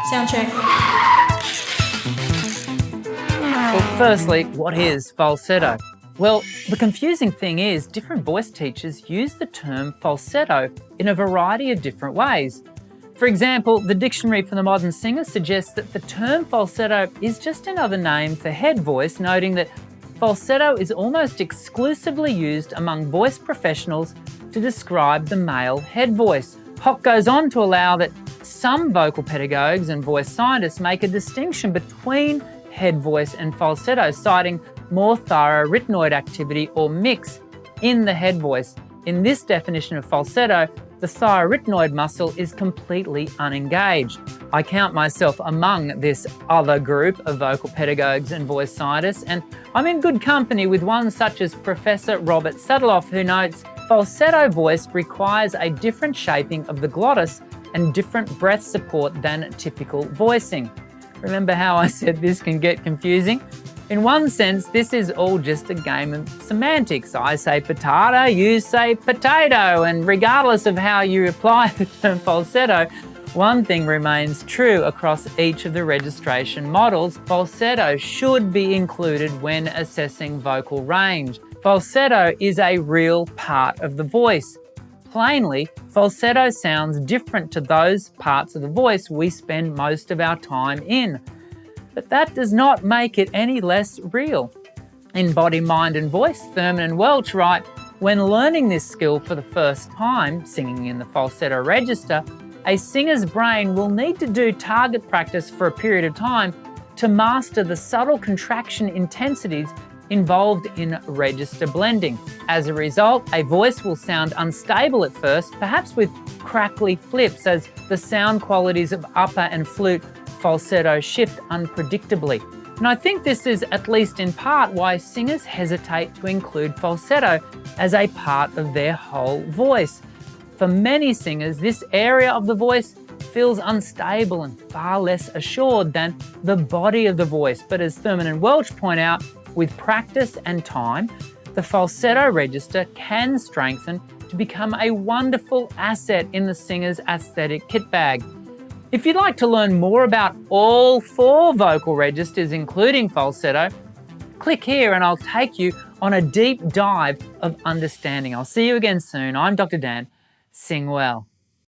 Sound check. Well, firstly, what is falsetto? Well, the confusing thing is different voice teachers use the term falsetto in a variety of different ways. For example, the Dictionary for the Modern Singer suggests that the term falsetto is just another name for head voice, noting that falsetto is almost exclusively used among voice professionals to describe the male head voice. Hoch goes on to allow that some vocal pedagogues and voice scientists make a distinction between head voice and falsetto, citing more thyroarytenoid activity or mix in the head voice. In this definition of falsetto, the thyroarytenoid muscle is completely unengaged. I count myself among this other group of vocal pedagogues and voice scientists, and I'm in good company with one such as Professor Robert Sataloff, who notes falsetto voice requires a different shaping of the glottis and different breath support than typical voicing. Remember how I said this can get confusing? In one sense, this is all just a game of semantics. I say potato, you say potato, and regardless of how you apply the term falsetto, one thing remains true across each of the registration models: falsetto should be included when assessing vocal range. Falsetto is a real part of the voice. Plainly, falsetto sounds different to those parts of the voice we spend most of our time in. But that does not make it any less real. In Bodymind and Voice, Thurman and Welch write, when learning this skill for the first time, singing in the falsetto register, a singer's brain will need to do target practice for a period of time to master the subtle contraction intensities involved in register blending. As a result, a voice will sound unstable at first, perhaps with crackly flips as the sound qualities of upper and flute falsetto shift unpredictably. And I think this is at least in part why singers hesitate to include falsetto as a part of their whole voice. For many singers, this area of the voice feels unstable and far less assured than the body of the voice. But as Thurman and Welch point out, with practice and time, the falsetto register can strengthen to become a wonderful asset in the singer's aesthetic kit bag. If you'd like to learn more about all 4 vocal registers, including falsetto, click here and I'll take you on a deep dive of understanding. I'll see you again soon. I'm Dr. Dan. Sing well.